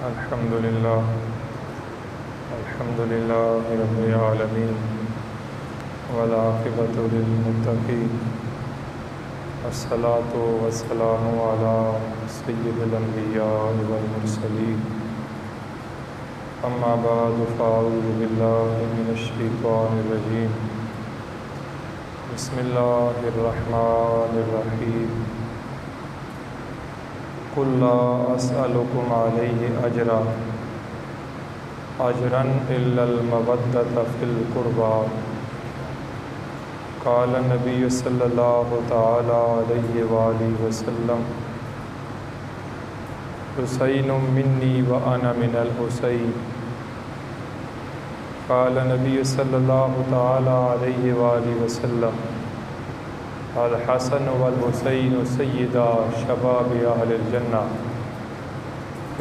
الحمد للہ رب العالمین والعاقبۃ للمتقین والصلاۃ والسلام علی سید الانبیاء والمرسلین اما بعد فاعوذ باللہ من الشیطان الرجیم بسم اللہ الرحمن الرحیم قل لا اسألکم علیہ اجرا الا المودۃ فی القربى قال النبی صلی اللہ تعالی علیہ وآلہ وسلم حسین منی وانا من الحسین قال النبی صلی اللہ تعالی علیہ وآلہ وسلم الحسن والحسین سیدا شباب اہل الجنہ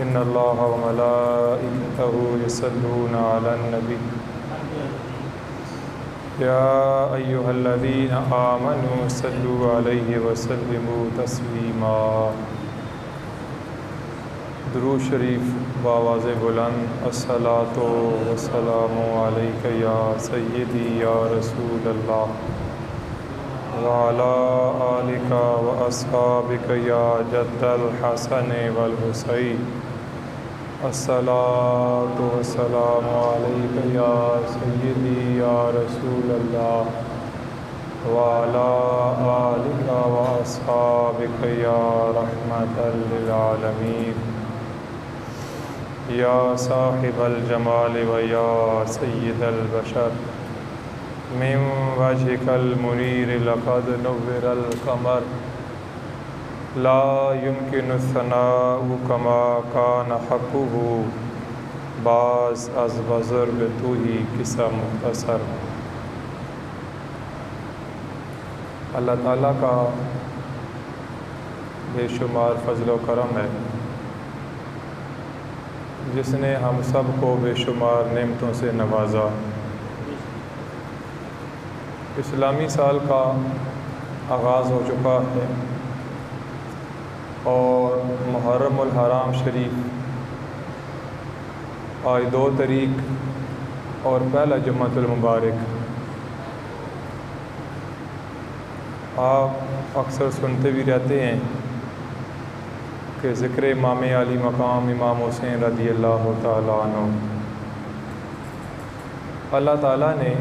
ان اللہ وملائکتہ یصلون علی النبی یا ایہا الذین آمنوا صلوا علیہ وسلموا تسلیما۔ درود شریف بآواز بلند الصلاۃ والسلام علیک یا سیدی یا رسول اللہ وعلی آلک واصحابک یا جد الحسن والحسین الصلاۃ والسلام علیک یا سیدی یا رسول اللہ وعلی آلک واصحابک یا رحمۃ للعالمین یا صاحب الجمال و یا سید البشر من وجهک المنیر لقد نور القمر لا يمكن الثناء كما كان حقه بعض از بزرگ تو ہی قصہ مختصر۔ اللہ تعالیٰ کا بے شمار فضل و کرم ہے جس نے ہم سب کو بے شمار نعمتوں سے نوازا۔ اسلامی سال کا آغاز ہو چکا ہے اور محرم الحرام شریف آج 2 تاریخ اور پہلا جمعۃ المبارک۔ آپ اکثر سنتے بھی رہتے ہیں کہ ذکر امام علی مقام امام حسین رضی اللہ تعالیٰ عنہ۔ اللہ تعالیٰ نے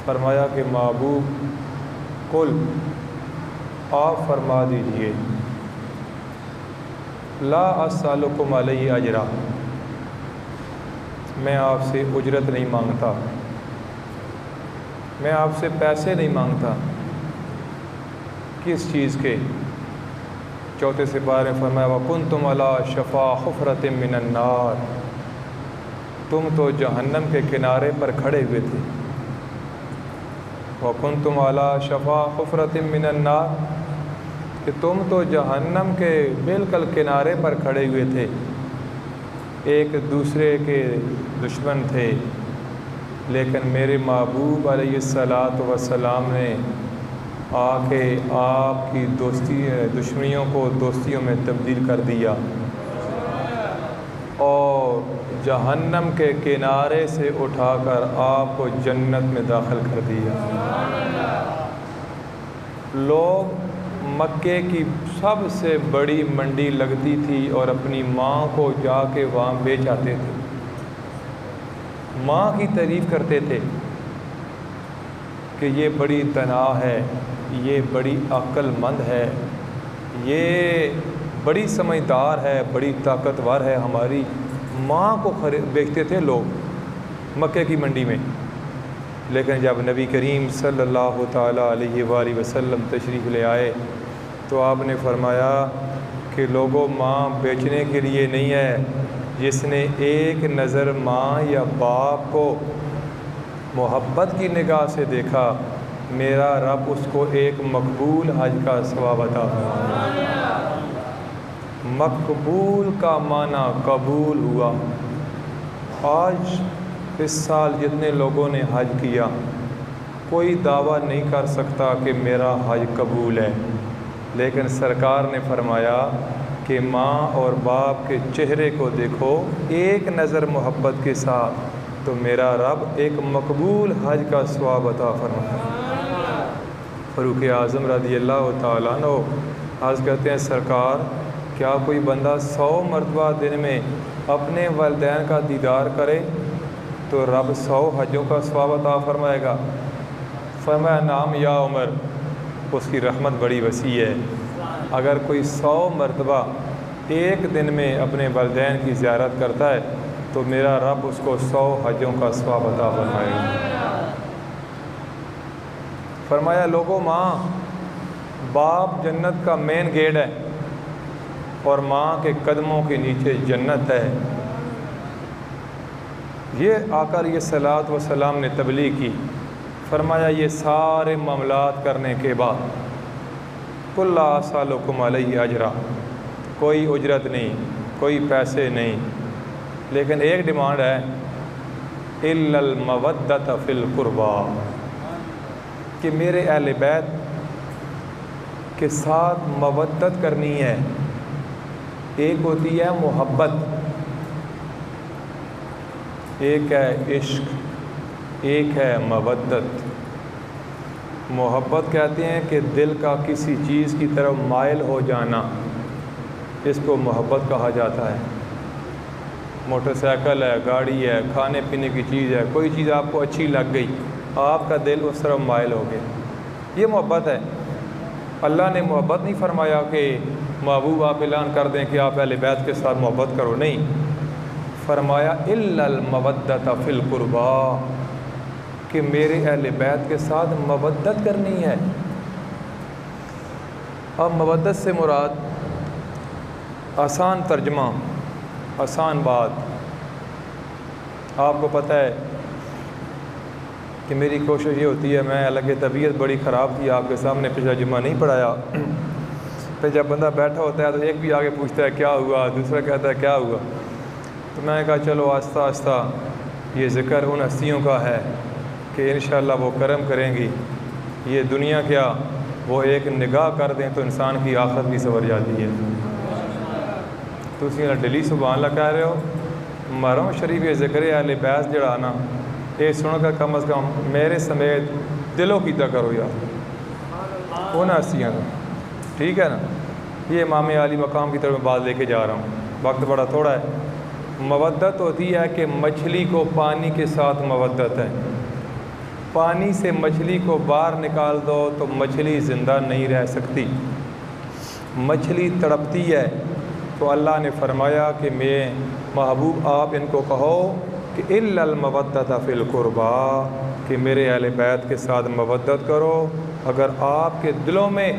فرمایا کہ محبوب قل آپ فرما دیجئے لا اسألکم علیہ اجرا، میں آپ سے اجرت نہیں مانگتا، میں آپ سے پیسے نہیں مانگتا۔ کس چیز کے؟ 4 سپارے میں فرمایا وَكُنْتُمْ عَلَىٰ شَفَا حُفْرَةٍ مِّنَ النَّارِ، تم تو جہنم کے کنارے پر کھڑے ہوئے تھے۔ وَكُنْتُمْ عَلَىٰ شَفَا حُفْرَةٍ مِّنَ النَّارِ، کہ تم تو جہنم کے بالکل کنارے پر کھڑے ہوئے تھے، ایک دوسرے کے دشمن تھے، لیکن میرے محبوب علیہ الصلاۃ والسلام نے آ کے آپ کی دشمنیوں کو دوستیوں میں تبدیل کر دیا اور جہنم کے کنارے سے اٹھا کر آپ کو جنت میں داخل کر دیا۔ لوگ مکے کی سب سے بڑی منڈی لگتی تھی اور اپنی ماں کو جا کے وہاں بیچ آتے تھے، ماں کی تعریف کرتے تھے کہ یہ بڑی تنہا ہے، یہ بڑی عقل مند ہے، یہ بڑی سمجھدار ہے، بڑی طاقتور ہے، ہماری ماں کو بیچتے تھے لوگ مکے کی منڈی میں۔ لیکن جب نبی کریم صلی اللہ تعالیٰ علیہ وآلہ وسلم تشریف لے آئے تو آپ نے فرمایا کہ لوگوں ماں بیچنے کے لیے نہیں ہے، جس نے ایک نظر ماں یا باپ کو محبت کی نگاہ سے دیکھا، میرا رب اس کو ایک مقبول حج کا ثواب عطا فرمائے۔ مقبول کا معنی قبول ہوا۔ آج اس سال جتنے لوگوں نے حج کیا کوئی دعویٰ نہیں کر سکتا کہ میرا حج قبول ہے، لیکن سرکار نے فرمایا کہ ماں اور باپ کے چہرے کو دیکھو ایک نظر محبت کے ساتھ تو میرا رب ایک مقبول حج کا ثواب عطا فرمائے۔ فاروق اعظم رضی اللہ تعالیٰ عنہ آج کہتے ہیں سرکار کیا کوئی بندہ 100 مرتبہ دن میں اپنے والدین کا دیدار کرے تو رب 100 حجوں کا ثواب عطا فرمائے گا؟ فرمایا نام یا عمر، اس کی رحمت بڑی وسیع ہے، اگر کوئی 100 مرتبہ ایک دن میں اپنے والدین کی زیارت کرتا ہے تو میرا رب اس کو 100 حجوں کا ثواب عطا فرمائے گا۔ فرمایا لوگوں ماں باپ جنت کا مین گیٹ ہے اور ماں کے قدموں کے نیچے جنت ہے۔ یہ آ کر یہ صلاۃ و سلام نے تبلیغ کی۔ فرمایا یہ سارے معاملات کرنے کے بعد کل سالکم علیہ اجرا، کوئی اجرت نہیں، کوئی پیسے نہیں، لیکن ایک ڈیمانڈ ہے الا المودۃ فی القربا، کہ میرے اہل بیت کے ساتھ مودت کرنی ہے۔ ایک ہوتی ہے محبت، ایک ہے عشق، ایک ہے مودت۔ محبت کہتے ہیں کہ دل کا کسی چیز کی طرف مائل ہو جانا، اس کو محبت کہا جاتا ہے۔ موٹر سائیکل ہے، گاڑی ہے، کھانے پینے کی چیز ہے، کوئی چیز آپ کو اچھی لگ گئی، آپ کا دل اس طرف مائل ہو گیا، یہ محبت ہے۔ اللہ نے محبت نہیں فرمایا کہ محبوب آپ اعلان کر دیں کہ آپ اہل بیت کے ساتھ محبت کرو، نہیں، فرمایا الا المودۃ فی القربا، کہ میرے اہل بیت کے ساتھ مودت کرنی ہے۔ اب مودت سے مراد آسان ترجمہ، آسان بات، آپ کو پتہ ہے کہ میری کوشش یہ ہوتی ہے، میں حالانکہ طبیعت بڑی خراب تھی، آپ کے سامنے پچھلا جمعہ نہیں پڑھایا، پھر جب بندہ بیٹھا ہوتا ہے تو ایک بھی آگے پوچھتا ہے کیا ہوا، دوسرا کہتا ہے کیا ہوا، تو میں نے کہا چلو آہستہ آہستہ یہ ذکر ان ہستیوں کا ہے کہ انشاءاللہ وہ کرم کریں گی، یہ دنیا کیا وہ ایک نگاہ کر دیں تو انسان کی آخرت بھی سنور جاتی ہے۔ تو اسی نے ڈلی سبحان اللہ کہہ رہے ہو، محرم شریف یہ ذکر اہل بیت جڑا نا یہ سن کر کم از کم میرے سمیت دلوں کی طرح کرو یار وہ نہ ہستیاں، ٹھیک ہے نا۔ یہ امام عالی مقام کی طرف میں بات لے کے جا رہا ہوں، وقت بڑا تھوڑا ہے۔ مودت ہوتی ہے کہ مچھلی کو پانی کے ساتھ مودت ہے، پانی سے مچھلی کو باہر نکال دو تو مچھلی زندہ نہیں رہ سکتی، مچھلی تڑپتی ہے۔ تو اللہ نے فرمایا کہ میں محبوب آپ ان کو کہو کہ الا المودۃ فی القربا، کہ میرے اہل بیت کے ساتھ مودت کرو۔ اگر آپ کے دلوں میں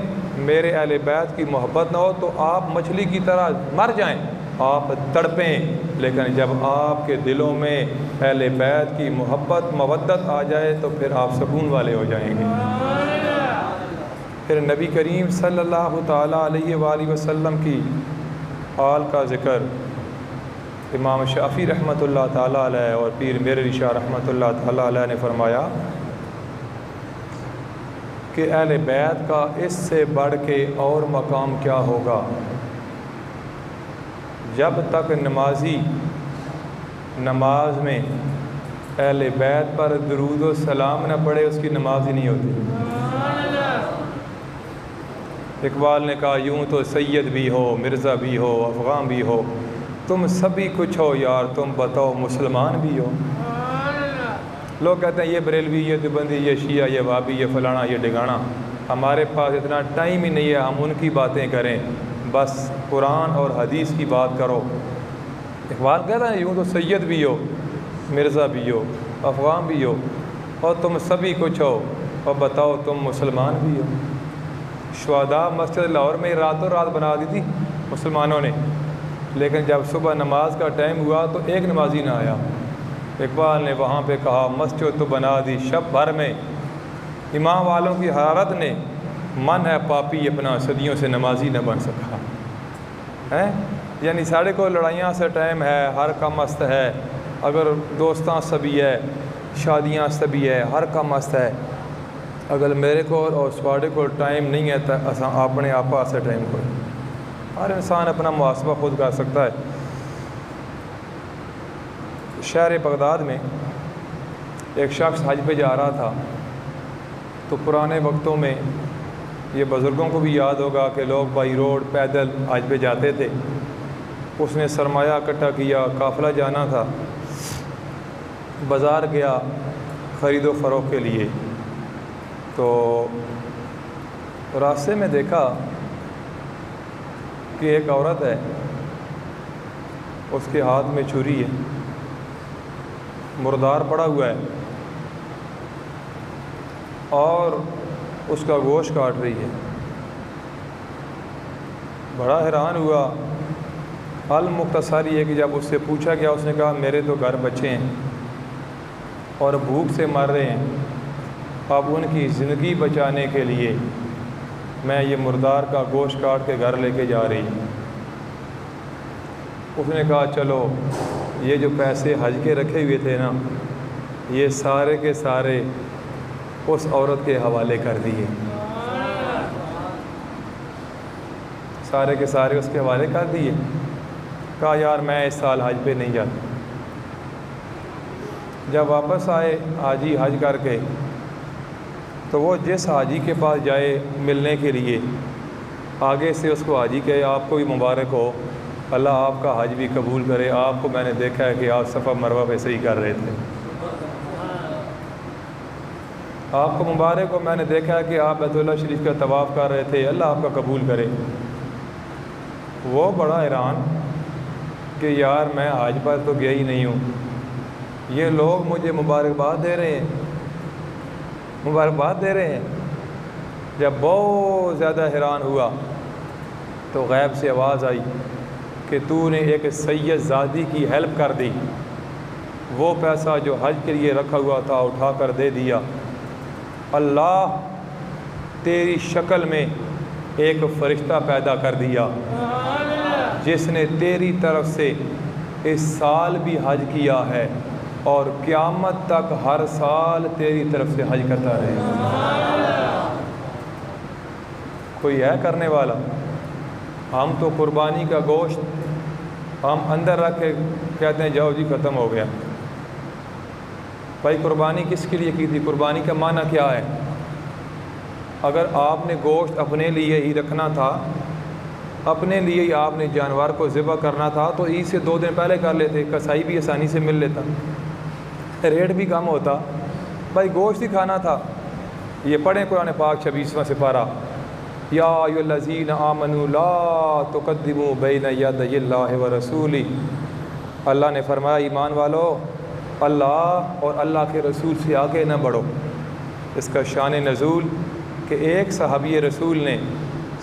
میرے اہل بیت کی محبت نہ ہو تو آپ مچھلی کی طرح مر جائیں، آپ تڑپیں، لیکن جب آپ کے دلوں میں اہل بیت کی محبت مودت آ جائے تو پھر آپ سکون والے ہو جائیں گے۔ پھر نبی کریم صلی اللہ تعالیٰ علیہ وآلہ وسلم کی آل کا ذکر امام شافعی رحمۃ اللہ تعالیٰ علیہ اور پیر میر علی شاہ رحمۃ اللہ تعالیٰ علیہ نے فرمایا کہ اہل بیت کا اس سے بڑھ کے اور مقام کیا ہوگا؟ جب تک نمازی نماز میں اہل بیت پر درود و سلام نہ پڑھے اس کی نماز ہی نہیں ہوتی۔ اقبال نے کہا یوں تو سید بھی ہو، مرزا بھی ہو، افغان بھی ہو، تم سبھی کچھ ہو یار، تم بتاؤ مسلمان بھی ہو۔ لوگ کہتے ہیں یہ بریلوی، یہ دیوبندی، یہ شیعہ، یہ وہابی، یہ فلانا، یہ ڈگانا، ہمارے پاس اتنا ٹائم ہی نہیں ہے ہم ان کی باتیں کریں، بس قرآن اور حدیث کی بات کرو۔ اقبال کہتا ہے یوں تو سید بھی ہو، مرزا بھی ہو، افغان بھی ہو، اور تم سبھی کچھ ہو، اور بتاؤ تم مسلمان بھی ہو۔ شہداء مسجد لاہور میں راتوں رات بنا دی تھی مسلمانوں نے، لیکن جب صبح نماز کا ٹائم ہوا تو ایک نمازی نہ آیا۔ اقبال نے وہاں پہ کہا مسجد تو بنا دی شب بھر میں، امام والوں کی حرارت نے من ہے پاپی اپنا صدیوں سے نمازی نہ بن سکا ہے۔ یعنی ساڑھے کو لڑائیاں سے ٹائم ہے، ہر کا مست ہے، اگر دوستاں سبھی ہے، شادیاں سبھی ہے، ہر کا مست ہے، اگر میرے کو اور سواڑے کو ٹائم نہیں ہے تو اصا اپنے آپ سے ٹائم کو ہر انسان اپنا محاسبہ خود کر سکتا ہے۔ شہر بغداد میں ایک شخص حج پہ جا رہا تھا، تو پرانے وقتوں میں یہ بزرگوں کو بھی یاد ہوگا کہ لوگ بائی روڈ پیدل حج پہ جاتے تھے۔ اس نے سرمایہ اکٹھا کیا، قافلہ جانا تھا، بازار گیا خرید و فروخت کے لیے، تو راستے میں دیکھا کہ ایک عورت ہے، اس کے ہاتھ میں چھری ہے، مردار پڑا ہوا ہے اور اس کا گوشت کاٹ رہی ہے۔ بڑا حیران ہوا۔ المختصر یہ کہ جب اس سے پوچھا گیا، اس نے کہا میرے تو گھر بچے ہیں اور بھوک سے مر رہے ہیں، اب ان کی زندگی بچانے کے لیے میں یہ مردار کا گوشت کاٹ کے گھر لے کے جا رہی ہوں۔ اس نے کہا چلو یہ جو پیسے حج کے رکھے ہوئے تھے نا، یہ سارے کے سارے اس عورت کے حوالے کر دیے، سارے کے سارے اس کے حوالے کر دیے۔ کہا یار میں اس سال حج پہ نہیں جاتا۔ جب واپس آئے حاجی حج کر کے، تو وہ جس حاجی کے پاس جائے ملنے کے لیے، آگے سے اس کو حاجی کہے آپ کو بھی مبارک ہو، اللہ آپ کا حج بھی قبول کرے، آپ کو میں نے دیکھا ہے کہ آپ صفا مروہ پہ صحیح کر رہے تھے، آپ کو مبارک ہو، میں نے دیکھا ہے کہ آپ بیت اللہ شریف کا طواف کر رہے تھے، اللہ آپ کا قبول کرے۔ وہ بڑا حیران کہ یار میں حج پر تو گیا ہی نہیں ہوں، یہ لوگ مجھے مبارکباد دے رہے ہیں، مبارکباد دے رہے ہیں۔ جب بہت زیادہ حیران ہوا تو غیب سے آواز آئی کہ تو نے ایک سید زادی کی ہیلپ کر دی، وہ پیسہ جو حج کے لیے رکھا ہوا تھا اٹھا کر دے دیا، اللہ تیری شکل میں ایک فرشتہ پیدا کر دیا جس نے تیری طرف سے اس سال بھی حج کیا ہے اور قیامت تک ہر سال تیری طرف سے حج کرتا رہے۔ کوئی ہے کرنے والا؟ ہم تو قربانی کا گوشت ہم اندر رکھ کے کہتے ہیں جاؤ جی ختم ہو گیا۔ بھائی قربانی کس کے لیے کی تھی؟ قربانی کا معنی کیا ہے؟ اگر آپ نے گوشت اپنے لیے ہی رکھنا تھا، اپنے لیے ہی آپ نے جانور کو ذبح کرنا تھا، تو عید سے 2 دن پہلے کر لیتے، کسائی بھی آسانی سے مل لیتا، ریٹ بھی کم ہوتا۔ بھائی گوشت ہی کھانا تھا۔ یہ پڑھیں قرآن پاک 26واں سپارہ، یا ایھا الذین آمنوا لا تقدموا بین یدی اللہ ورسولہ۔ اللہ نے فرمایا ایمان والو، اللہ اور اللہ کے رسول سے آگے نہ بڑھو۔ اس کا شان نزول کہ ایک صحابی رسول نے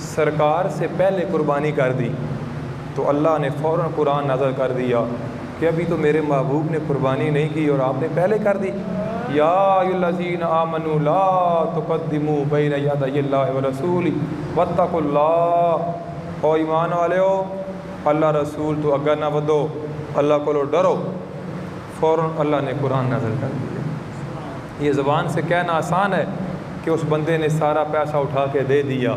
سرکار سے پہلے قربانی کر دی، تو اللہ نے فوراً قرآن نازل کر دیا کہ ابھی تو میرے محبوب نے قربانی نہیں کی اور آپ نے پہلے کر دی۔ یا ایھا الذین آمنوا لا تقدموا بین یدی اللہ ورسولہ واتقوا اللہ۔ او ایمان والےو، اللہ رسول تو اگا نہ ودو، اللہ کو ڈرو۔ فوراً اللہ نے قرآن نازل کر دیا۔ یہ زبان سے کہنا آسان ہے کہ اس بندے نے سارا پیسہ اٹھا کے دے دیا،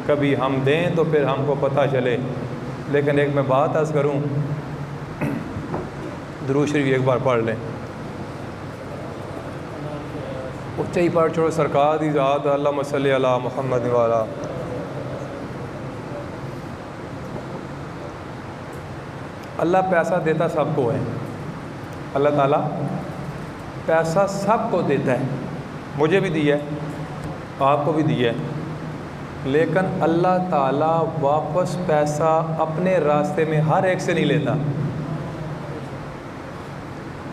کبھی ہم دیں تو پھر ہم کو پتہ چلے۔ لیکن ایک میں بات عرض کروں، درود شریف ایک بار پڑھ لیں، اچھا ہی پڑھ چھوڑو، سرکار دی ذات اللہم صلی علی محمد والا۔ اللہ پیسہ دیتا سب کو ہے، اللہ تعالیٰ پیسہ سب کو دیتا ہے، مجھے بھی دیا ہے، آپ کو بھی دیا ہے، لیکن اللہ تعالیٰ واپس پیسہ اپنے راستے میں ہر ایک سے نہیں لیتا۔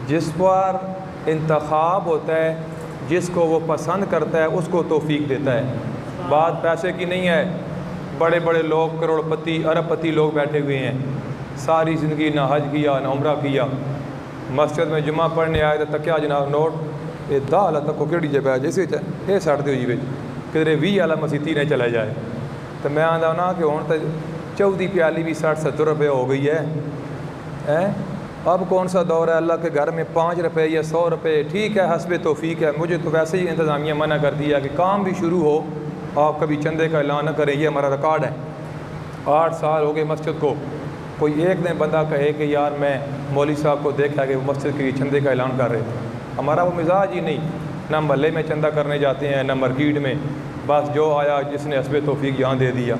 جس پر انتخاب ہوتا ہے، جس کو وہ پسند کرتا ہے، اس کو توفیق دیتا ہے۔ بات پیسے کی نہیں ہے۔ بڑے بڑے لوگ، کروڑ پتی ارب پتی لوگ بیٹھے ہوئے ہیں، ساری زندگی نہ حج کیا نہ عمرہ کیا، مسجد میں جمعہ پڑھنے آئے تو کیا جناب نوٹ یہ 10 حالت تک کو کہڑی جگہ جیسے یہ سٹ دو جی کدھر 20 والا مسیتی نے چلا جائے، تو میں آتا نا کہ ہوں تو 14 پیالی بھی 60-70 روپے ہو گئی ہے۔ اب کون سا دور ہے؟ اللہ کے گھر میں 5 روپے یا 100 روپے ٹھیک ہے، حسب توفیق ہے۔ مجھے تو ویسے ہی انتظامیہ منع کر دیا کہ کام بھی شروع ہو آپ کبھی چندے کا اعلان نہ کریں، یہ ہمارا ریکارڈ ہے۔ 8 سال ہو گئے مسجد کو، کوئی ایک دن بندہ کہے کہ یار میں مولوی صاحب کو دیکھا کہ وہ مسجد کے چندے کا اعلان کر رہے تھے۔ ہمارا وہ مزاج ہی نہیں، نہ محلے میں چندہ کرنے جاتے ہیں نہ مارکیٹ میں، بس جو آیا جس نے حسب توفیق یہاں دے دیا۔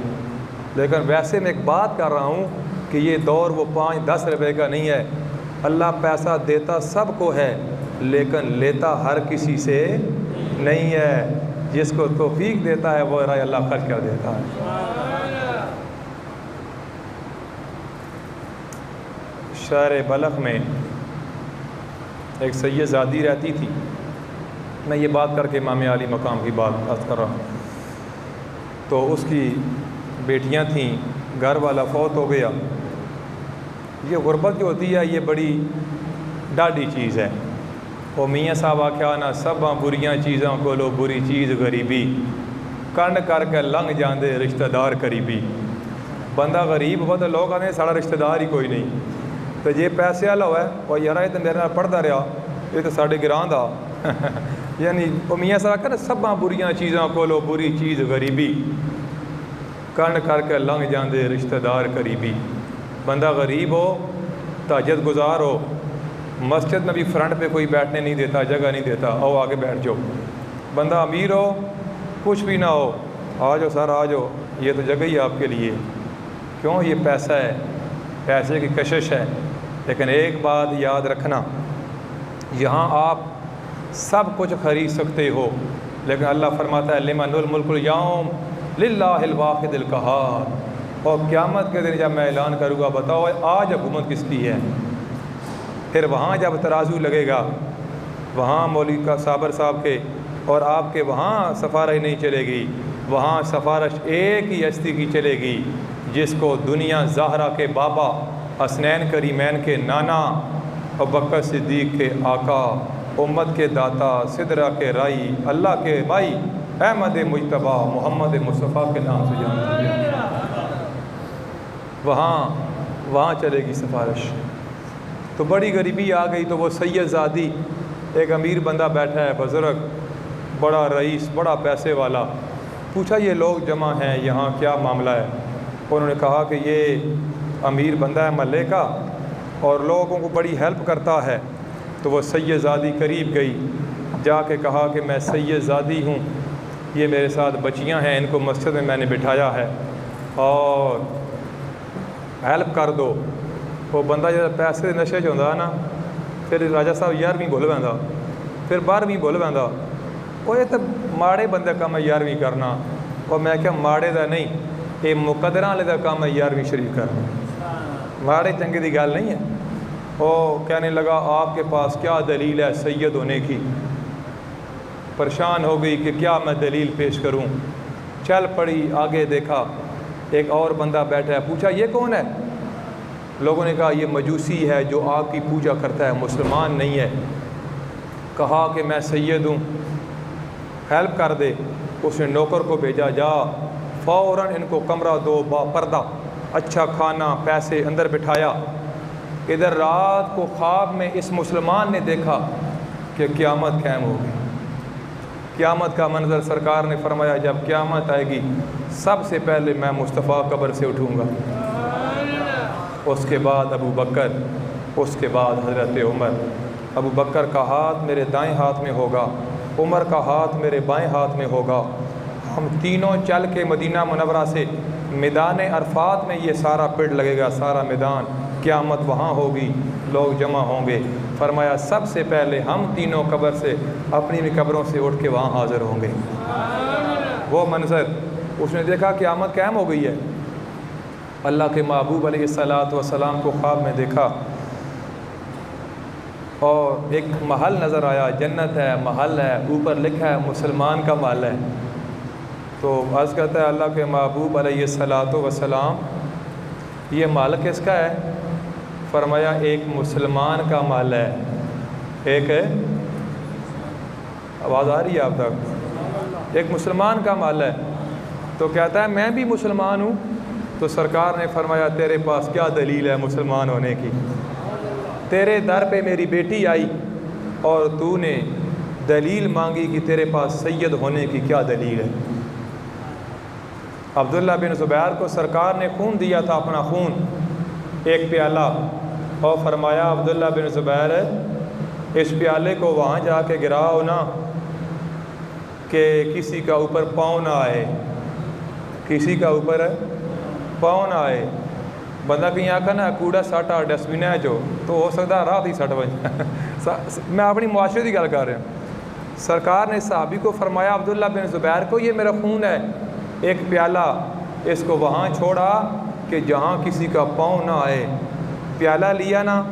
لیکن ویسے میں ایک بات کر رہا ہوں کہ یہ دور وہ 5-10 روپے کا نہیں ہے۔ اللہ پیسہ دیتا سب کو ہے لیکن لیتا ہر کسی سے نہیں ہے۔ جس کو توفیق دیتا ہے وہ رائے اللہ خرچ کر دیتا ہے۔ شہر بلخ میں ایک سید زادی رہتی تھی، میں یہ بات کر کے امام عالی مقام کی بات عرض کر رہا ہوں۔ تو اس کی بیٹیاں تھیں، گھر والا فوت ہو گیا۔ یہ غربت جو ہوتی ہے یہ بڑی ڈاڈی چیز ہے۔ وہ میاں صاحب آخیا نہ سباں بریاں چیزاں کو لو بری چیز غریبی، کنڈ کر کے لنگ جاندے رشتہ دار قریبی۔ بندہ غریب ہوا تو لوگ آتے ہیں ساڑا رشتہ دار ہی کوئی نہیں، تو یہ پیسے والا ہوا ہے اور یار یہ تو میرے نال پڑھتا رہا، یہ تو ساڑے گراں دا یعنی وہ میاں صاحب آخیا نا سباں بریاں چیزاں کو لو بری چیز غریبی، کنڈ کر کے لنگ جاندے رشتہ دار قریبی۔ بندہ غریب ہو، تہجد گزار ہو، مسجد میں بھی فرنٹ پہ کوئی بیٹھنے نہیں دیتا، جگہ نہیں دیتا، آؤ آگے بیٹھ جاؤ۔ بندہ امیر ہو، کچھ بھی نہ ہو، آ جاؤ سر آ جاؤ، یہ تو جگہ ہی آپ کے لیے۔ کیوں؟ یہ پیسہ ہے، پیسے کی کشش ہے۔ لیکن ایک بات یاد رکھنا، یہاں آپ سب کچھ خرید سکتے ہو، لیکن اللہ فرماتا ہے لمن الملک اليوم للہ الواحد القہار۔ اور قیامت کے دن جب میں اعلان کروں گا بتاؤ آج حکومت کس کی ہے؟ پھر وہاں جب ترازو لگے گا، وہاں مولوی کا صابر صاحب کے اور آپ کے وہاں سفارش نہیں چلے گی، وہاں سفارش ایک ہی ہستی کی چلے گی جس کو دنیا زہرا کے بابا، حسنین کریمین کے نانا، ابوبکر صدیق کے آقا، امت کے داتا، سدرہ کے رائی، اللہ کے بھائی احمد مجتبیٰ محمد مصطفیٰ کے نام سے جانتے ہیں۔ وہاں چلے گی سفارش۔ تو بڑی غریبی آ گئی تو وہ سید زادی، ایک امیر بندہ بیٹھا ہے، بزرگ، بڑا رئیس، بڑا پیسے والا، پوچھا یہ لوگ جمع ہیں یہاں کیا معاملہ ہے؟ انہوں نے کہا کہ یہ امیر بندہ ہے محلے کا اور لوگوں کو بڑی ہیلپ کرتا ہے۔ تو وہ سید زادی قریب گئی، جا کے کہا کہ میں سید زادی ہوں، یہ میرے ساتھ بچیاں ہیں، ان کو مسجد میں نے بٹھایا ہے اور ہیلپ کر دو۔ وہ بندہ جب پیسے دے نشے چ ہوندا نا، پھر راجا صاحب 11ویں بھول ویندا، پھر 12ویں بھول ویندا۔ وہ یہ تو ماڑے بندے کام ہے 11ویں کرنا، اور میں کیا ماڑے دا نہیں، یہ مقدراں والے دا کام ہے 11ویں شریف کرنا، ماڑے چنگے دی گل نہیں ہے۔ وہ کہنے لگا آپ کے پاس کیا دلیل ہے سید ہونے کی؟ پریشان ہو گئی کہ کیا میں دلیل پیش کروں۔ چل پڑی، آگے دیکھا ایک اور بندہ بیٹھا ہے، پوچھا یہ کون ہے؟ لوگوں نے کہا یہ مجوسی ہے جو آگ کی پوجا کرتا ہے، مسلمان نہیں ہے۔ کہا کہ میں سید ہوں، ہیلپ کر دے۔ اس نے نوکر کو بھیجا، جا فوراً ان کو کمرہ دو با پردہ، اچھا کھانا، پیسے، اندر بٹھایا۔ ادھر رات کو خواب میں اس مسلمان نے دیکھا کہ قیامت قائم ہوگی۔ قیامت کا منظر سرکار نے فرمایا جب قیامت آئے گی سب سے پہلے میں مصطفیٰ قبر سے اٹھوں گا، اس کے بعد ابو بکر، اس کے بعد حضرت عمر۔ ابو بکر کا ہاتھ میرے دائیں ہاتھ میں ہوگا، عمر کا ہاتھ میرے بائیں ہاتھ میں ہوگا۔ ہم تینوں چل کے مدینہ منورہ سے میدان عرفات میں یہ سارا پیڑ لگے گا، سارا میدان، قیامت وہاں ہوگی، لوگ جمع ہوں گے۔ فرمایا سب سے پہلے ہم تینوں قبر سے، اپنی بھی قبروں سے اٹھ کے وہاں حاضر ہوں گے۔ وہ منظر اس نے دیکھا قیامت قائم ہو گئی ہے۔ اللہ کے محبوب علیہ الصلاۃ والسلام کو خواب میں دیکھا اور ایک محل نظر آیا، جنت ہے، محل ہے، اوپر لکھا ہے مسلمان کا محل ہے۔ تو عرض کرتا ہے اللہ کے محبوب علیہ الصلاۃ والسلام یہ محل کس کا ہے؟ فرمایا ایک مسلمان کا محل ہے۔ ایک ہے، آواز آ رہی ہے آپ تک؟ ایک مسلمان کا محل ہے۔ تو کہتا ہے میں بھی مسلمان ہوں۔ تو سرکار نے فرمایا تیرے پاس کیا دلیل ہے مسلمان ہونے کی؟ تیرے در پہ میری بیٹی آئی اور تو نے دلیل مانگی کہ تیرے پاس سید ہونے کی کیا دلیل ہے؟ عبداللہ بن زبیر کو سرکار نے خون دیا تھا، اپنا خون، ایک پیالہ، اور فرمایا عبداللہ بن زبیر اس پیالے کو وہاں جا کے گراؤ نا کہ کسی کا اوپر پاؤں نہ آئے، کسی کا اوپر پاؤں نہ آئے۔ بندہ کہیں آکا نا کوڑا ساٹا ڈسٹ بن ہے جو تو ہو سکتا رات ہی سٹ بج میں اپنی معاشرے کی گل کر رہا ہوں۔ سرکار نے صحابی کو فرمایا عبداللہ بن زبیر کو یہ میرا خون ہے، ایک پیالہ اس کو وہاں چھوڑا کہ جہاں کسی کا پاؤں نہ آئے۔ پیالہ لیا نا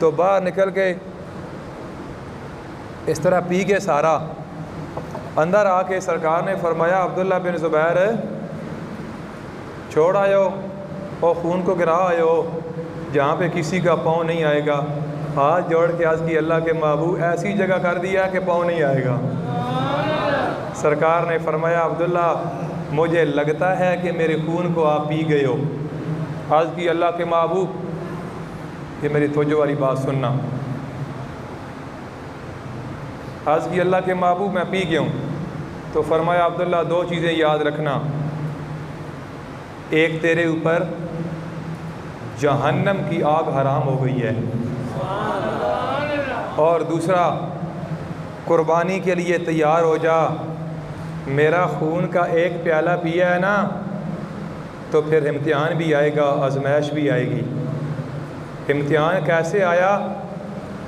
تو باہر نکل کے اس طرح پی کے سارا، اندر آ کے سرکار نے فرمایا عبداللہ بن زبیر چھوڑ آئے اور خون کو گرا آئے ہو جہاں پہ کسی کا پاؤں نہیں آئے گا۔ ہاتھ جوڑ کے عرض کی اللہ کے محبوب ایسی جگہ کر دیا کہ پاؤں نہیں آئے گا۔ سرکار نے فرمایا عبداللہ مجھے لگتا ہے کہ میرے خون کو آپ پی گئے ہو۔ عرض کی اللہ کے محبوب، یہ میری توجہ والی بات سننا، عرض کی اللہ کے محبوب میں پی گیا ہوں۔ تو فرمایا عبداللہ دو چیزیں یاد رکھنا، ایک تیرے اوپر جہنم کی آگ حرام ہو گئی ہے، اور دوسرا قربانی کے لیے تیار ہو جا، میرا خون کا ایک پیالہ پیا ہے نا تو پھر امتحان بھی آئے گا، آزمائش بھی آئے گی۔ امتحان کیسے آیا،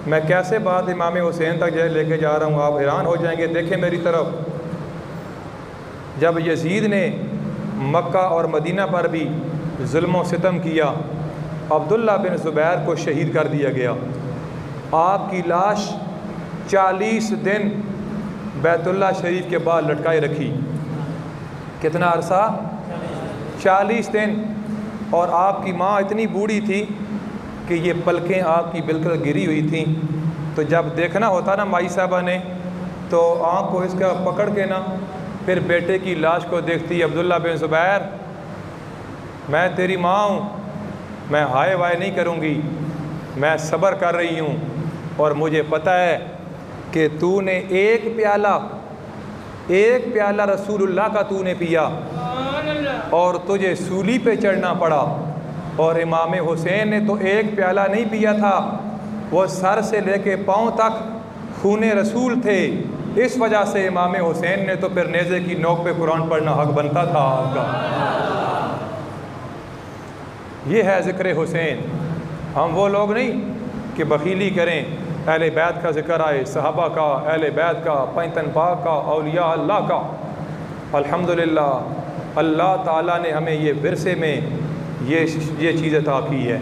میں کیسے بات امام حسین تک لے کے جا رہا ہوں، آپ حیران ہو جائیں گے۔ دیکھیں میری طرف، جب یزید نے مکہ اور مدینہ پر بھی ظلم و ستم کیا، عبداللہ بن زبیر کو شہید کر دیا گیا۔ آپ کی لاش 40 دن بیت اللہ شریف کے بعد لٹکائے رکھی۔ کتنا عرصہ؟ 40 دن۔ اور آپ کی ماں اتنی بوڑھی تھی کہ یہ پلکیں آپ کی بالکل گری ہوئی تھیں، تو جب دیکھنا ہوتا نا مائی صاحبہ نے تو آنکھ کو اس کا پکڑ کے نا پھر بیٹے کی لاش کو دیکھتی، عبداللہ بن زبیر میں تیری ماں ہوں، میں ہائے وائے نہیں کروں گی، میں صبر کر رہی ہوں، اور مجھے پتہ ہے کہ تو نے ایک پیالہ رسول اللہ کا تو نے پیا اور تجھے سولی پہ چڑھنا پڑا، اور امام حسین نے تو ایک پیالہ نہیں پیا تھا، وہ سر سے لے کے پاؤں تک خون رسول تھے، اس وجہ سے امام حسین نے تو پھر نیزے کی نوک پہ قرآن پڑھنا حق بنتا تھا آپ کا۔ یہ ہے ذکر حسین۔ ہم وہ لوگ نہیں کہ بخیلی کریں، اہل بیت کا ذکر آئے، صحابہ کا، اہل بیت کا، پنجتن پاک کا، اولیاء اللہ کا۔ الحمدللہ اللہ تعالیٰ نے ہمیں یہ ورثے میں یہ چیز عطا کی ہے۔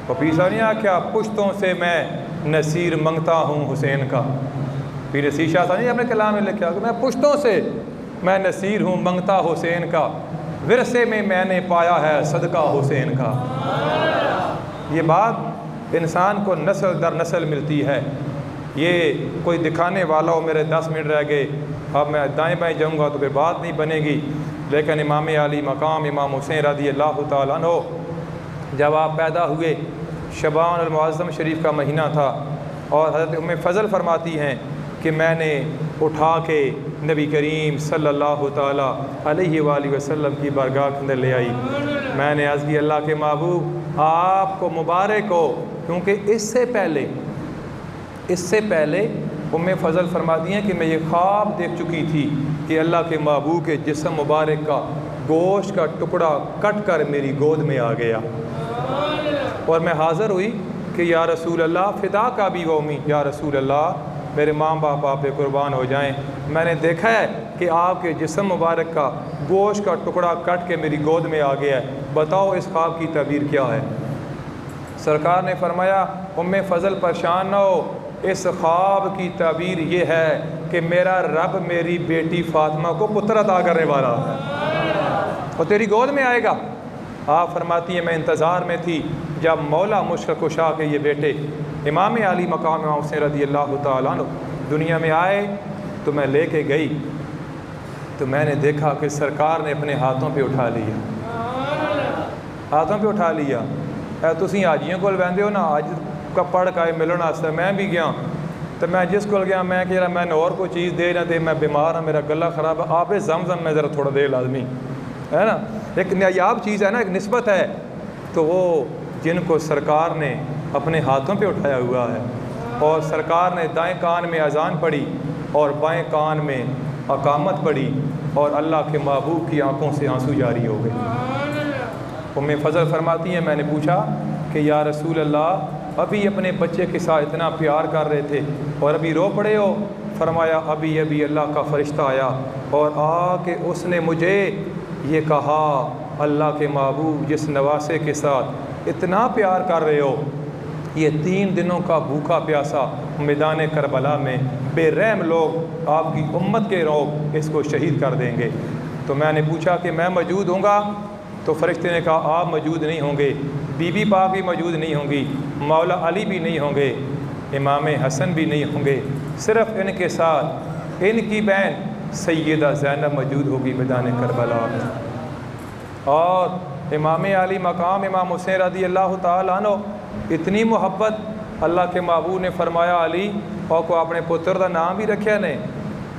پپیسا نہیں آکھیا پشتوں سے میں نصیر منگتا ہوں حسین کا، پیر رشید شاہ صاحب نے اپنے کلام میں لکھا کہ میں پشتوں سے میں نصیر ہوں منگتا حسین کا، ورثے میں نے پایا ہے صدقہ حسین کا۔ یہ بات انسان کو نسل در نسل ملتی ہے۔ یہ کوئی دکھانے والا ہو میرے 10 منٹ رہ گئے اب میں دائیں بائیں جاؤں گا تو پھر بات نہیں بنے گی، لیکن امام علی مقام امام حسین رضی اللہ تعالیٰ عنہ جب آپ پیدا ہوئے، شعبان المعظم شریف کا مہینہ تھا، اور حضرت ام فضل فرماتی ہیں کہ میں نے اٹھا کے نبی کریم صلی اللہ تعالیٰ علیہ وآلہ وسلم کی بارگاہ کے اندر لے آئی۔ میں نے عرض کی اللہ کے محبوب آپ کو مبارک ہو، کیونکہ اس سے پہلے ام فضل فرماتی ہیں کہ میں یہ خواب دیکھ چکی تھی کہ اللہ کے محبوب کے جسم مبارک کا گوشت کا ٹکڑا کٹ کر میری گود میں آ گیا، اور میں حاضر ہوئی کہ یا رسول اللہ فدا کا بھی قومی، یا رسول اللہ میرے ماں باپ آپ پہ قربان ہو جائیں، میں نے دیکھا ہے کہ آپ کے جسم مبارک کا گوشت کا ٹکڑا کٹ کے میری گود میں آ گیا ہے، بتاؤ اس خواب کی تعبیر کیا ہے؟ سرکار نے فرمایا ام فضل پریشان نہ ہو، اس خواب کی تعبیر یہ ہے کہ میرا رب میری بیٹی فاطمہ کو پتر عطا کرنے والا اور تیری گود میں آئے گا۔ آپ فرماتی ہیں میں انتظار میں تھی جب مولا مشکل کشا کے یہ بیٹے امام علی مقام امام حسین رضی اللہ تعالیٰ عنہ دنیا میں آئے تو میں لے کے گئی تو میں نے دیکھا کہ سرکار نے اپنے ہاتھوں پہ اٹھا لیا۔ تسی آجیوں کو لوندے ہو نا، آج کا پڑھ کا ملن واسطے میں بھی گیا تو میں جس کو گیا میں کہ میں نے اور کوئی چیز دے نہ دے، میں بیمار ہوں، میرا گلا خراب ہے، آپ زمزم میں ذرا تھوڑا دے لازمی ہے نا، ایک نایاب چیز ہے نا، ایک نسبت ہے. تو وہ جن کو سرکار نے اپنے ہاتھوں پہ اٹھایا ہوا ہے اور سرکار نے دائیں کان میں اذان پڑھی اور بائیں کان میں اقامت پڑھی اور اللہ کے محبوب کی آنکھوں سے آنسو جاری ہو گئے. ام فضل فرماتی ہیں میں نے پوچھا کہ یا رسول اللہ ابھی اپنے بچے کے ساتھ اتنا پیار کر رہے تھے اور ابھی رو پڑے ہو؟ فرمایا ابھی اللہ کا فرشتہ آیا اور آ کے اس نے مجھے یہ کہا اللہ کے محبوب جس نواسے کے ساتھ اتنا پیار کر رہے ہو یہ 3 دنوں کا بھوکا پیاسا میدان کربلا میں بے رحم لوگ آپ کی امت کے لوگ اس کو شہید کر دیں گے. تو میں نے پوچھا کہ میں موجود ہوں گا؟ تو فرشتے نے کہا آپ موجود نہیں ہوں گے، بی بی پاک بھی موجود نہیں ہوں گی، مولا علی بھی نہیں ہوں گے، امام حسن بھی نہیں ہوں گے، صرف ان کے ساتھ ان کی بہن سیدہ زینب موجود ہوگی میدان کربلا میں. اور امام علی مقام امام حسین رضی اللہ تعالیٰ عنہ اتنی محبت اللہ کے محبوب نے فرمایا علی اور کو اپنے پتر دا نام بھی رکھیا نے.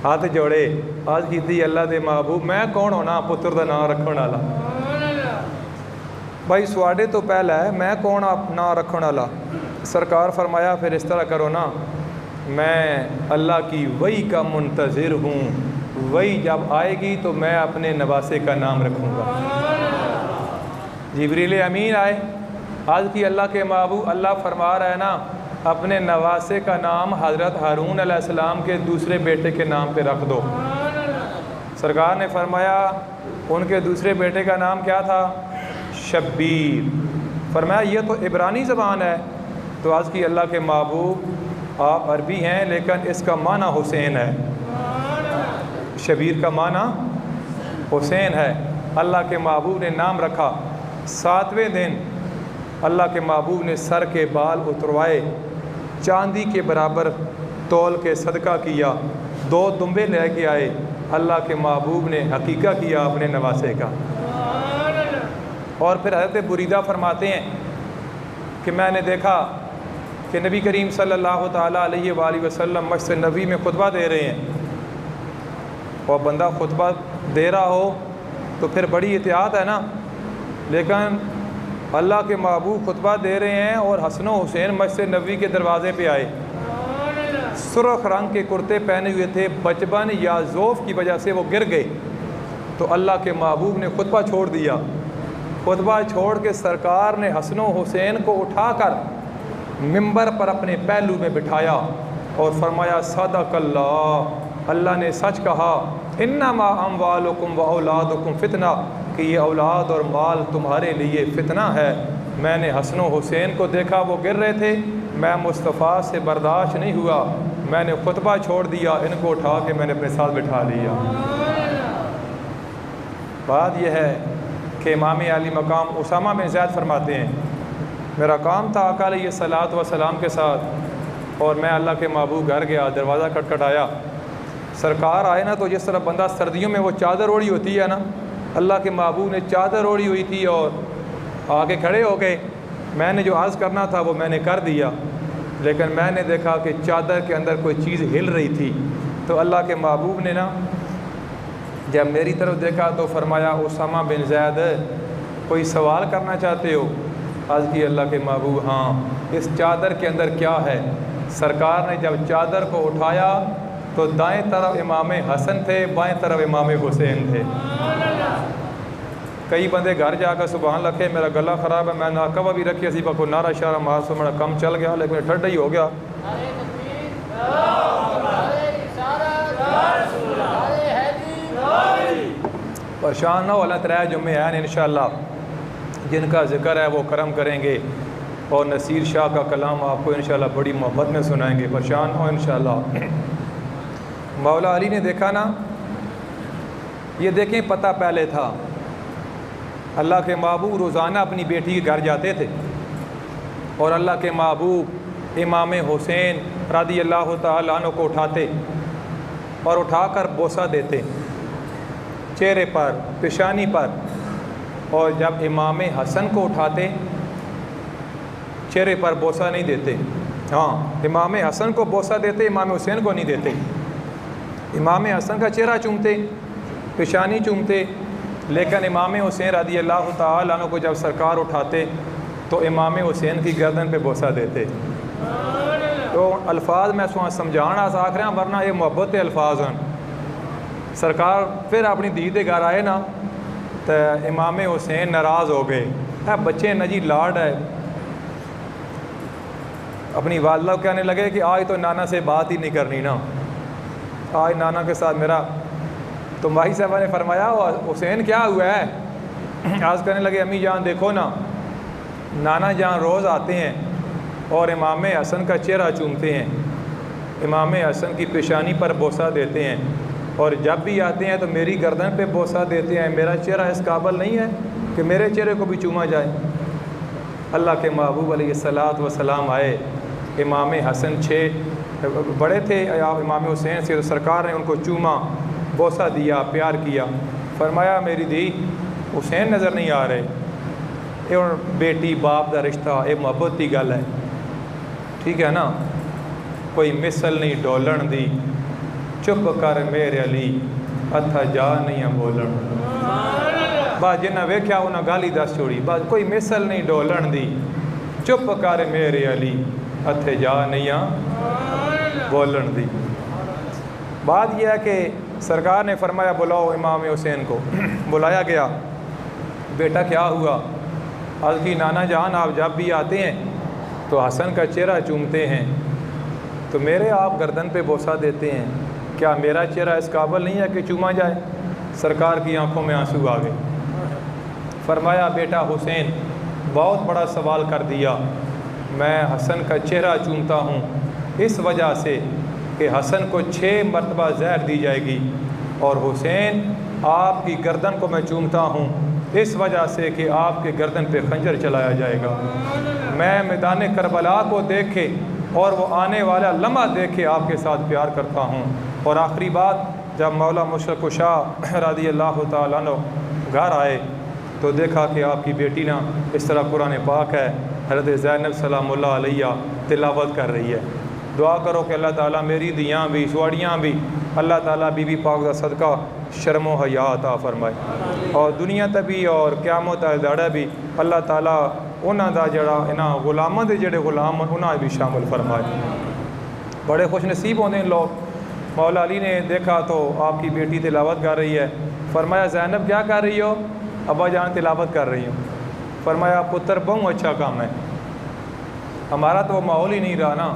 ہاتھ جوڑے آج کی اللہ دے محبوب میں کون ہونا پتر دا نام رکھنے والا؟ بھائی سواڈے تو پہلا ہے میں کون نام رکھنے والا؟ سرکار فرمایا پھر اس طرح کرو نا، میں اللہ کی وحی کا منتظر ہوں، وحی جب آئے گی تو میں اپنے نواسے کا نام رکھوں گا. جبریل امین آئے، آج کی اللہ کے محبوب اللہ فرما رہا ہے نا اپنے نواسے کا نام حضرت ہارون علیہ السلام کے دوسرے بیٹے کے نام پہ رکھ دو. سرکار نے فرمایا ان کے دوسرے بیٹے کا نام کیا تھا؟ شبیر. فرمایا یہ تو عبرانی زبان ہے. تو آج کی اللہ کے محبوب آپ عربی ہیں لیکن اس کا معنی حسین ہے، شبیر کا معنی حسین ہے. اللہ کے محبوب نے نام رکھا. 7ویں دن اللہ کے محبوب نے سر کے بال اتروائے، چاندی کے برابر تول کے صدقہ کیا، 2 دمبے لے کے آئے. اللہ کے محبوب نے عقیقہ کیا اپنے نواسے کا. اور پھر حضرت بریدہ فرماتے ہیں کہ میں نے دیکھا کہ نبی کریم صلی اللہ تعالیٰ علیہ وآلہ وسلم مسجد نبی میں خطبہ دے رہے ہیں. اور بندہ خطبہ دے رہا ہو تو پھر بڑی احتیاط ہے نا، لیکن اللہ کے محبوب خطبہ دے رہے ہیں اور حسن و حسین مسجد نبوی کے دروازے پہ آئے. سرخ رنگ کے کرتے پہنے ہوئے تھے، بچپن یا ذوف کی وجہ سے وہ گر گئے. تو اللہ کے محبوب نے خطبہ چھوڑ دیا. خطبہ چھوڑ کے سرکار نے حسن و حسین کو اٹھا کر ممبر پر اپنے پہلو میں بٹھایا اور فرمایا صدق اللہ، اللہ نے سچ کہا، انما اموالکم و اولادکم فتنہ، کہ یہ اولاد اور مال تمہارے لیے فتنہ ہے. میں نے حسن و حسین کو دیکھا وہ گر رہے تھے، میں مصطفیٰ سے برداشت نہیں ہوا، میں نے خطبہ چھوڑ دیا، ان کو اٹھا کے میں نے اپنے ساتھ بٹھا لیا. بات یہ ہے کہ امام علی مقام اسامہ بن زید فرماتے ہیں میرا کام تھا آقا علیہ الصلوۃ والسلام کے ساتھ اور میں اللہ کے محبوب گھر گیا، دروازہ کھٹکھٹایا. سرکار آئے نا تو جس طرح بندہ سردیوں میں وہ چادر اوڑھی ہوتی ہے نا، اللہ کے محبوب نے چادر اوڑھی ہوئی تھی اور آگے کھڑے ہو گئے. میں نے جو عرض کرنا تھا وہ میں نے کر دیا، لیکن میں نے دیکھا کہ چادر کے اندر کوئی چیز ہل رہی تھی. تو اللہ کے محبوب نے نا جب میری طرف دیکھا تو فرمایا اسامہ بن زید کوئی سوال کرنا چاہتے ہو؟ آج کی اللہ کے محبوب ہاں، اس چادر کے اندر کیا ہے؟ سرکار نے جب چادر کو اٹھایا تو دائیں طرف امام حسن تھے، بائیں طرف امام حسین تھے. کئی بندے گھر جا کر سبحان اللہ کہ میرا گلا خراب ہے، میں ناکوا بھی رکھی اسی کو نعرہ شارہ مارسو میرا کم چل گیا لیکن ٹھنڈا ہی ہو گیا. پریشان نہ ہو، اللہ 3 جمعے ہیں انشاءاللہ جن کا ذکر ہے وہ کرم کریں گے اور نصیر شاہ کا کلام آپ کو انشاءاللہ بڑی محبت میں سنائیں گے. پریشان ہو انشاءاللہ. مولا علی نے دیکھا نا، یہ دیکھیں پتہ پہلے تھا، اللہ کے محبوب روزانہ اپنی بیٹی کے گھر جاتے تھے اور اللہ کے محبوب امام حسین رضی اللہ تعالیٰ عنہ کو اٹھاتے اور اٹھا کر بوسہ دیتے چہرے پر، پیشانی پر. اور جب امام حسن کو اٹھاتے چہرے پر بوسہ نہیں دیتے. ہاں، امام حسن کو بوسہ دیتے، امام حسین کو نہیں دیتے. امام حسن کا چہرہ چومتے، پیشانی چومتے لیکن امام حسین رضی اللہ تعالیٰ عنہ کو جب سرکار اٹھاتے تو امام حسین کی گردن پہ بوسہ دیتے. تو الفاظ میں سمجھانا آخر ہیں ورنہ یہ محبت الفاظ ہیں. سرکار پھر اپنی دھی دے گھر آئے نا تو امام حسین ناراض ہو گئے. بچے نجی لاڈ ہے. اپنی والدہ کو کہنے لگے کہ آج تو نانا سے بات ہی نہیں کرنی نا, آج نانا کے ساتھ میرا. تو ماہی صاحبہ نے فرمایا حسین کیا ہوا ہے؟ آج کہنے لگے امی جان دیکھو نا, نانا جان روز آتے ہیں اور امام حسن کا چہرہ چومتے ہیں, امام حسن کی پیشانی پر بوسہ دیتے ہیں, اور جب بھی آتے ہیں تو میری گردن پہ بوسہ دیتے ہیں. میرا چہرہ اس قابل نہیں ہے کہ میرے چہرے کو بھی چوما جائے. اللہ کے محبوب علیہ الصلوۃ والسلام آئے. امام حسن 6 بڑے تھے امام حسین سے, تو سرکار نے ان کو چوما, بوسہ دیا, پیار کیا. فرمایا میری دھی حسین نظر نہیں آ رہے. یہ بیٹی باپ کا رشتہ یہ محبت کی گل ہے, ٹھیک ہے نا. کوئی مثل نہیں ڈولن دی, چپ کر میرے علی ہتھ جا نہیں بولن. بس جنہیں ویکھیا انہیں گل ہی دس چھوڑی. بس کوئی مثل نہیں ڈولن دی, چپ کر میرے علی ہتھ جا نہیں بولن دی. بات یہ ہے کہ سرکار نے فرمایا بلاؤ امام حسین کو. بلایا گیا. بیٹا کیا ہوا؟ عرض کی نانا جان آپ جب بھی آتے ہیں تو حسن کا چہرہ چومتے ہیں, تو میرے آپ گردن پہ بوسہ دیتے ہیں, کیا میرا چہرہ اس قابل نہیں ہے کہ چوما جائے؟ سرکار کی آنکھوں میں آنسو آ گئے. فرمایا بیٹا حسین بہت بڑا سوال کر دیا. میں حسن کا چہرہ چومتا ہوں اس وجہ سے کہ حسن کو 6 مرتبہ زہر دی جائے گی, اور حسین آپ کی گردن کو میں چومتا ہوں اس وجہ سے کہ آپ کے گردن پہ خنجر چلایا جائے گا. میں میدان کربلا کو دیکھے اور وہ آنے والا لمحہ دیکھے آپ کے ساتھ پیار کرتا ہوں. اور آخری بات, جب مولا مشرق کشا رضی اللہ تعالیٰ عنہ گھر آئے تو دیکھا کہ آپ کی بیٹی نا اس طرح قرآن پاک ہے, حضرت زینب سلام اللہ علیہ تلاوت کر رہی ہے. دعا کرو کہ اللہ تعالیٰ میری دیاں بھی سواڑیاں بھی اللہ تعالیٰ بی بی پاک کا صدقہ شرم و حیا عطا فرمائے, اور دنیا تے بھی اور قیامت والے دہاڑے بھی اللہ تعالیٰ انہاں دا جڑا انہاں غلاماں دے جڑے غلام انہاں بھی شامل فرمائے. بڑے خوش نصیب ہوندے ہیں لوگ. مولا علی نے دیکھا تو آپ کی بیٹی تلاوت کر رہی ہے. فرمایا زینب کیا کر رہی ہو؟ ابا جان تلاوت کر رہی ہوں. فرمایا پتر بہت اچھا کام ہے, ہمارا تو وہ ماحول ہی نہیں رہا نا,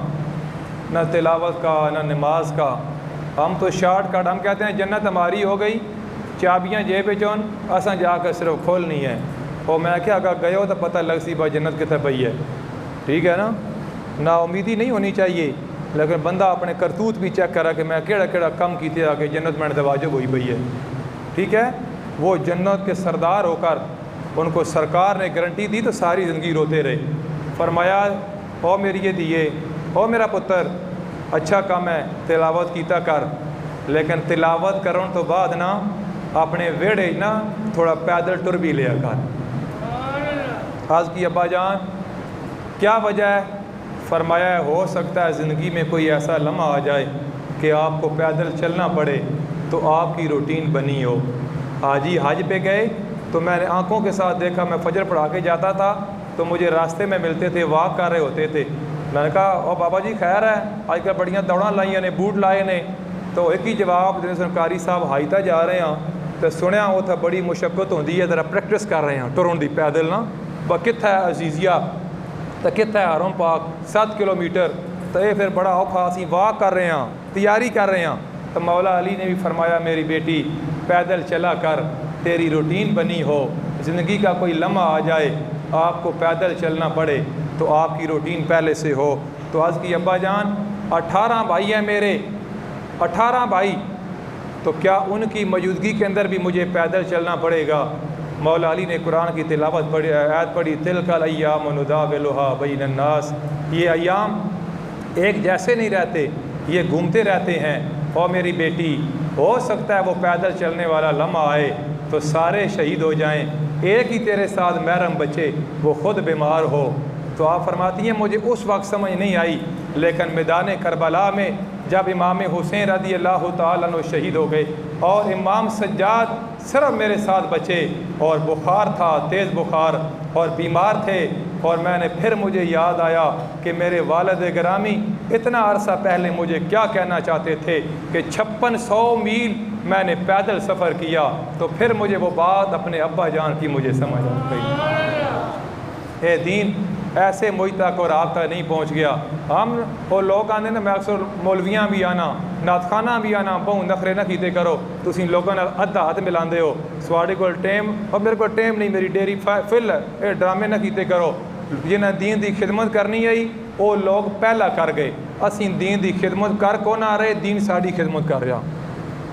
نہ تلاوت کا نہ نماز کا. ہم تو شارٹ کٹ, ہم کہتے ہیں جنت ہماری ہو گئی, چابیاں جیب چون اساں جا کے صرف کھولنی ہے. اور میں کیا اگر گئے ہو تو پتہ لگ سی بھائی جنت کتنے پئی ہے, ٹھیک ہے نا. نا امیدی نہیں ہونی چاہیے, لیکن بندہ اپنے کرتوت بھی چیک کرا کہ میں کیڑا کیڑا کم کیتے آ کے جنت میں واجب ہوئی پئی ہے, ٹھیک ہے. وہ جنت کے سردار ہو کر ان کو سرکار نے گارنٹی دی تو ساری زندگی روتے رہے. فرمایا او میری یہ دیے, او میرا پتر اچھا کام ہے تلاوت کیتا کر, لیکن تلاوت کرن تو بعد نا اپنے ویڑے نا تھوڑا پیدل ٹر بھی لیا کر. آج کی ابا جان کیا وجہ ہے؟ فرمایا ہو سکتا ہے زندگی میں کوئی ایسا لمحہ آ جائے کہ آپ کو پیدل چلنا پڑے تو آپ کی روٹین بنی ہو. حاجی حج پہ گئے تو میں نے آنکھوں کے ساتھ دیکھا, میں فجر پڑھا کے جاتا تھا تو مجھے راستے میں ملتے تھے, واک کر رہے ہوتے تھے. میں نے کہا او بابا جی خیر ہے, آج کل بڑیاں دوڑاں لائیاں نے, بوٹ لائے نے. تو ایک ہی جواب جن سرکاری صاحب ہائیتا جا رہے ہیں تو سنیا اتنا بڑی مشقت ہوتی ہے, ذرا پریکٹس کر رہے ہیں ٹرن دی پیدل نا. کتنا ہے عزیزیہ تو کتنا ہے حرم پاک 7 کلومیٹر, تو یہ پھر بڑا اوکھا اسی واک کر رہے ہیں, تیاری کر رہے ہیں. تو مولا علی نے بھی فرمایا میری بیٹی پیدل چلا کر, تیری روٹین بنی ہو, زندگی کا کوئی لمحہ آ جائے آپ کو پیدل چلنا پڑے تو آپ کی روٹین پہلے سے ہو. تو آج کی ابا جان 18 بھائی ہیں میرے, 18 بھائی, تو کیا ان کی موجودگی کے اندر بھی مجھے پیدل چلنا پڑے گا؟ مولا علی نے قرآن کی تلاوت پڑھی, آیت پڑھی, تلک الایام نداولھا بین الناس. یہ ایام ایک جیسے نہیں رہتے, یہ گھومتے رہتے ہیں. اور میری بیٹی ہو سکتا ہے وہ پیدل چلنے والا لمحہ آئے تو سارے شہید ہو جائیں, ایک ہی تیرے ساتھ محرم بچے وہ خود بیمار ہو. تو آپ فرماتی ہیں مجھے اس وقت سمجھ نہیں آئی, لیکن میدان کربلا میں جب امام حسین رضی اللہ تعالیٰ عنہ شہید ہو گئے اور امام سجاد صرف میرے ساتھ بچے، اور بخار تھا، تیز بخار، اور بیمار تھے، اور میں نے پھر مجھے یاد آیا کہ میرے والد گرامی اتنا عرصہ پہلے مجھے کیا کہنا چاہتے تھے کہ 5600 میل میں نے پیدل سفر کیا، تو پھر مجھے وہ بات اپنے ابا جان کی مجھے سمجھ آ گئی۔ اے دین ایسے مجھ تک اور آپ تک نہیں پہنچ گیا۔ ہم وہ لوگ آنے نا، میں اکثر مولویاں بھی آنا، نعت خانہ بھی آنا، بہت نخرے نہ کیتے کرو، تسی لوگوں نے ادھا ہاتھ ملاندے ہو، سواڑے کو ٹائم، اور میرے کو ٹائم نہیں، میری ڈیری فل ہے، اے ڈرامے نہ کیتے کرو۔ جنہیں دین دی خدمت کرنی آئی وہ لوگ پہلا کر گئے، اسی دین دی خدمت کر کو نہ رہے، دین ساڑی خدمت کر رہا،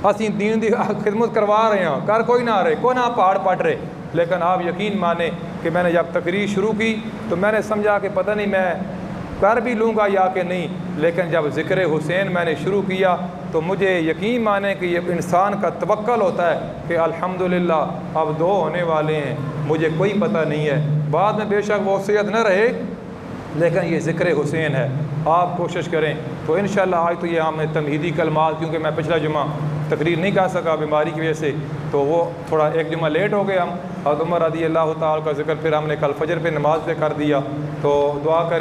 اسی دین دی خدمت کروا رہے ہیں، کر کوئی نہ رہے، کوئی نہ پہاڑ پٹ رہے۔ لیکن آپ یقین مانیں کہ میں نے جب تقریر شروع کی تو میں نے سمجھا کہ پتہ نہیں میں کر بھی لوں گا یا کہ نہیں، لیکن جب ذکر حسین میں نے شروع کیا تو مجھے یقین مانیں کہ یہ انسان کا توکل ہوتا ہے کہ الحمدللہ اب 2 ہونے والے ہیں، مجھے کوئی پتہ نہیں ہے، بعد میں بے شک وہ صحت نہ رہے، لیکن یہ ذکر حسین ہے، آپ کوشش کریں۔ تو انشاءاللہ آج تو یہ ہم نے تمہیدی کلمات، کیونکہ میں پچھلا جمعہ تقریر نہیں کر سکا بیماری کی وجہ سے، تو وہ تھوڑا ایک جمعہ لیٹ ہو گئے ہم، حضرت عمر رضی اللہ تعالیٰ کا ذکر پھر ہم نے کل فجر پہ نماز پہ کر دیا، تو دعا کریں